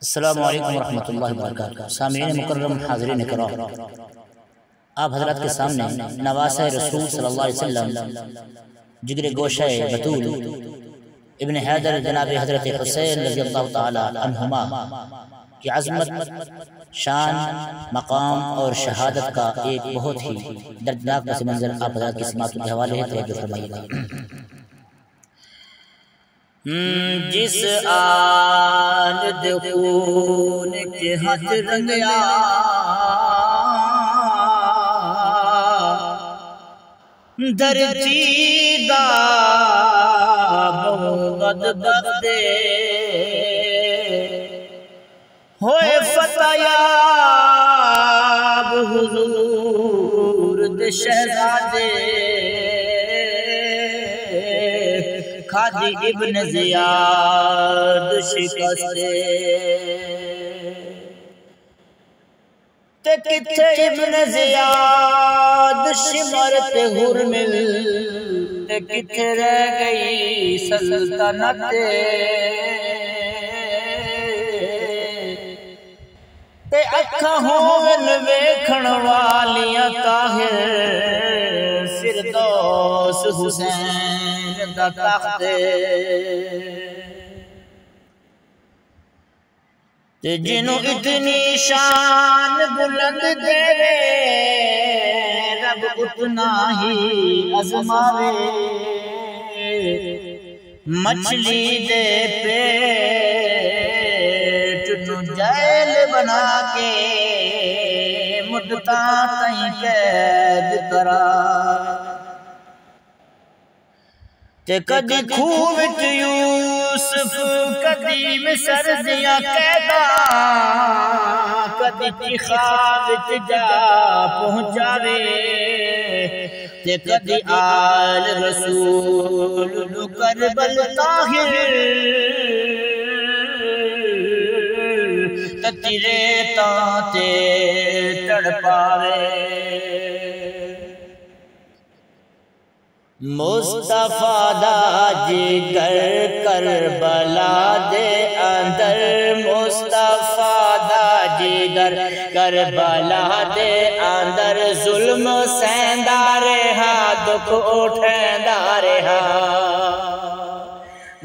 السلام علیکم ورحمۃ اللہ وبرکاتہ۔ سامعین مکرم، حاضرین کرام، آپ حضرات کے سامنے نواسہ رسول صلی اللہ علیہ وسلم جگر گوشہ بطول ابن حیدر جناب حضرت حسین رضی اللہ تعالی عنہما کی عظمت، شان، مقام اور شہادت کا ایک بہت ہی دردناک پس منظر آپ حضرات کی سماعت کے حوالے ہے، توجہ فرمائیے گا۔ جس آلد خون کے ہاتھ رنگیا دھرتی دا بغد بغدے ہوئے فتح یاب حضور دے شہزادے کھادی ابن زیاد شکستے تے کتھے ابن زیاد شمرت حرمل تے کتھے رہ گئی سلطنت تے اکھاں ہون ویکھن والیاں طاہر فردوس حسین دا تخت تے جنوں اتنی شان بلند دے رب اتنا ہی ازماوے مچھلی دے پیٹ نو جیل بنا کے مدتاں تائیں قید کرا تے کدی خوہ وچ یوسف کدی مصر دیاں قیداں کدی چیخا وچ جا پہنچاوے تے کدی آل رسول نو کربل طاہر تیرے تاں تے تڑپاوے مصطفیٰ دا جگر کربلا دے اندر مصطفیٰ دا جگر کربلا دے اندر ظلم سہندا رہا دکھ اٹھیندا رہا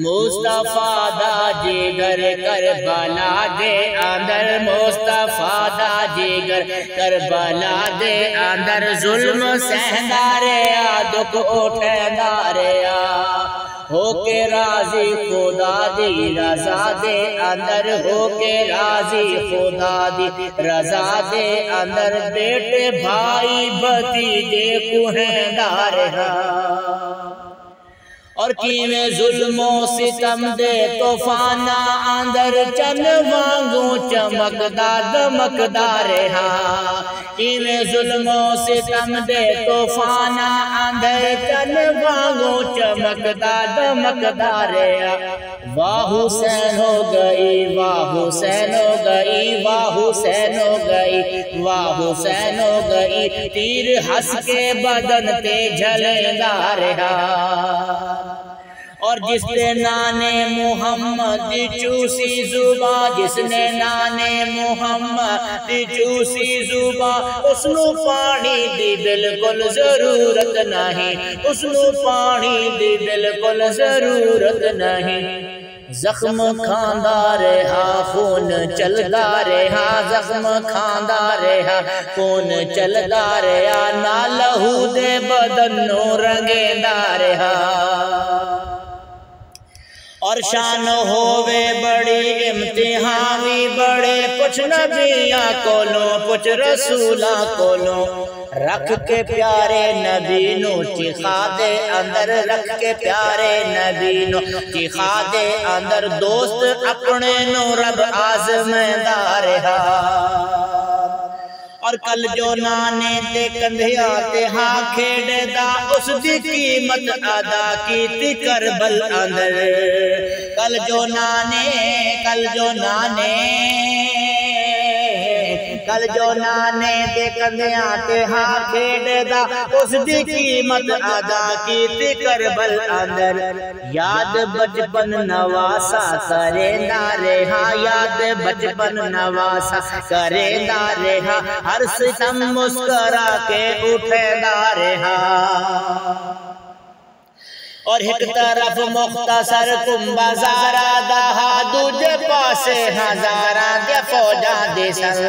مصطفیٰ دا جگر کربلا دے اندر مصطفیٰ دا جگر کربلا دے اندر ظلم سہندا رہا دکھ اٹھیندا رہا ہو کے راضی خدا دی رضا دے اندر ہو کے راضی خدا دی رضا دے اندر بیٹے بھائی بھتیجے کوہیندا رہا اور کیویں ظلم و ستم دے طوفاناں اندر چن وانگوں چمکدا دمکدا رہا کیویں ظلم و ستم دے طوفاناں اندر چن وانگوں چمکدا دمکدا رہا واہ حسین ہو گئی واہ حسین ہو گئی واہ حسین ہو گئی واہ حسین ہو گئی تیر ہنس کے بدن تے جھلیندا رہا اور جس نے نانے محمد چوسی زباں جس نے نانے محمد چوسی زباں اس نو پانی دی بالکل ضرورت نہیں اس نو پانی دی بالکل ضرورت نہیں زخم کھاندا رہا خون چلدا رہا زخم کھاندا رہا خون چلدا رہا نہ لہو دے بدن نو رنگیندا رہا اور شان ہووے بڑی امتحان بھی بڑے کچھ نبیاں کولوں کچھ رسولاں کولوں رکھ کے پیارے نبی نو چیخا دے اندر رکھ کے پیارے نبی نو چیخا دے اندر دوست اپنے نو رب آزمیندا رہا اور کل جو نانے تے کندھیا تے ہاں کھیڑے دا اس دی قیمت ادا کیتی کربل اندر کل جو نانے کل جو نانے دے کندیاں تے ہاں کھیڑ دا اس دی قیمت ادا کیتی کربل اندر یاد بچپن نواسا کرے نہ رہا یاد بچپن نواسا کرے نہ رہا ہر ستم مسکرا کے اٹھے نہ رہا اور ایک طرف مختصر کنبہ زارا دہا دوجے پاسے ہزارہ دے فوجہ دے سر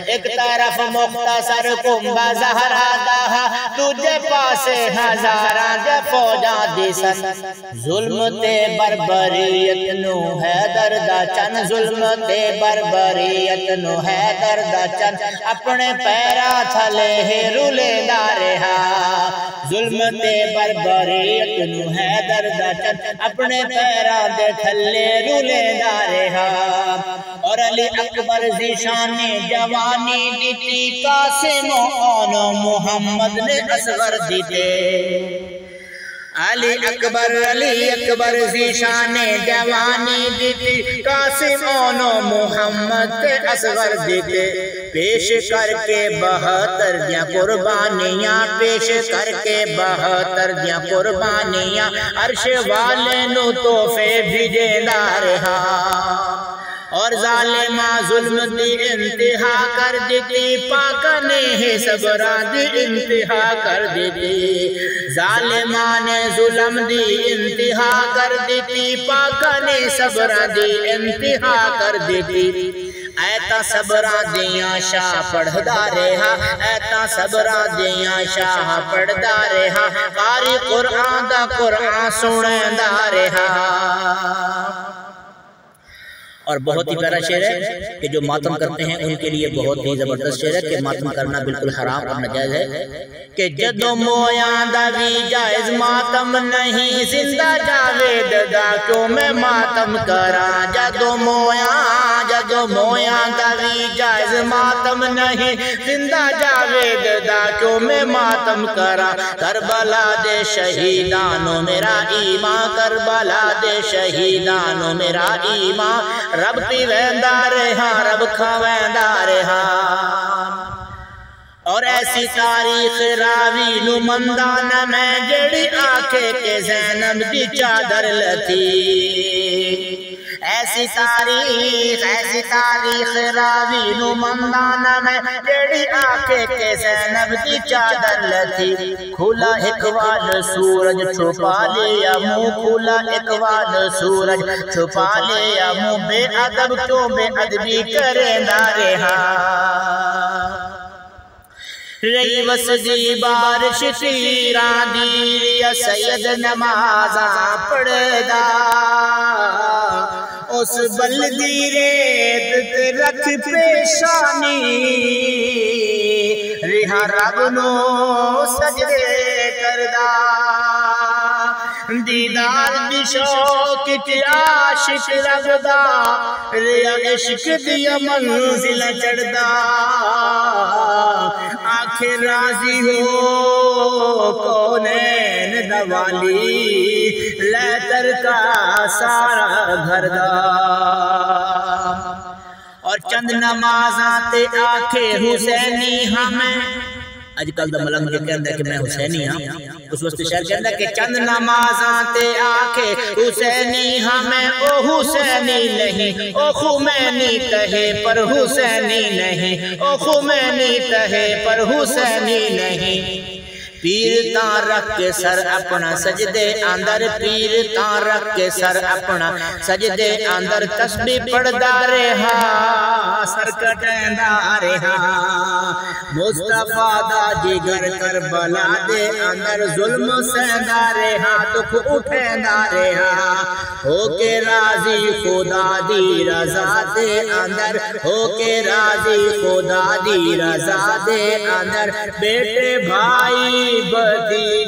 ایک طرف مختصر کنبہ زارا دہا دوجے پاسے ہزارہ دے فوجہ دے سر ظلم تے بربریت نو ہے دردہ چن ظلم تے بربریت نو ہے دردہ چن اپنے پیرا تھلے ہی رولے دا رہا ظلم تے بربریت نو ہے دردہ چن اپنے پیرا دے تھلے رولے دا رہا اور علی اکبر ذیشان جوانی دیتی قاسم و محمد نے اصغر دیتے علی اکبر ذیشان جوانی دیتی قاسم و محمد تے اصغر دیتے پیش کر کے 72 دیاں قربانیاں پیش کر کے 72 دیاں قربانیاں عرش والے نو تحفے بھیجے دا رہا اور ظالمہ ظلم دی انتہا کر دیتی پاک نے صبرہ دی انتہا کر دیتی ظالمہ نے ظلم دی انتہا کر دیتی پاک نے صبرہ دی انتہا کر دیتی ایتا صبرہ دیاں شاہ پڑھدا رہا ایتا صبرہ دیاں شاہ پڑھدا رہا قاری قرآن دا قرآن سندا رہا اور بہت ہی پیارا شعر ہے کہ جو ماتم کرتے ہیں ان کے لیے بہت ہی زبردست شعر ہے کہ ماتم کرنا بالکل حرام اور ناجائز ہے کہ جدو مویاں دا بھی جائز ماتم نہیں زندہ جاوید دا کیوں میں ماتم کرا جدو مویاں دا بھی جائز ماتم نہیں زندہ جاوید دا کیوں میں ماتم کرا کربلا دے شہیدانو میرا ایمان کربلا دے شہیدانو میرا ایمان رب پی ویندہ رہا رب کھا ویندہ رہا اور ایسی تاریخ راوی نو مندان میں جڑی آنکھے کے زینب دی چادر لتی ایسی تاریخ راوی نو مندان میں جڑی آنکھے کے زینب دی چادر لتی کھلا اقوال سورج چھپا لیا منہ کھلا اقوال سورج چھپا لیا منہ بے ادب کیوں بے ادبی کریندا رہا رئی وسدی بارش تیران دی یا سید نمازاں پڑھدا اس بلدی ریت تے رکھ پیشانی رہا رب نو سجدے کردا دیدار دی شوق تے عاشق لگدا ریا عشق دی منزل چڑھدا آنکھیں راضی ہو کونین دوالی لیتر کا سارا گھر دا اور چند نمازاں تے آنکھیں حسینی ہمیں اج کل دا ملنگ جو کہندہ ہے کہ میں حسینی ہاں اس وقت شہر کہندہ ہے کہ چند نمازاں تے آنکھیں حسینی ہمیں او حسینی نہیں او خمینی کہے پر حسینی نہیں او خمینی کہے پر حسینی نہیں پیر تاں رکھ کے سر اپنا سجدے اندر پیر تاں رکھ کے سر اپنا سجدے اندر تسبیح پڑھدا رہا سر کٹیندا رہا مصطفیٰ دا جگر کربلا دے اندر ظلم سہندا رہا دکھ اٹھیندا رہا ہو کے راضی خدا دی رضا دے اندر ہو کے راضی خدا دی رضا دے اندر بیٹے بھائی بدی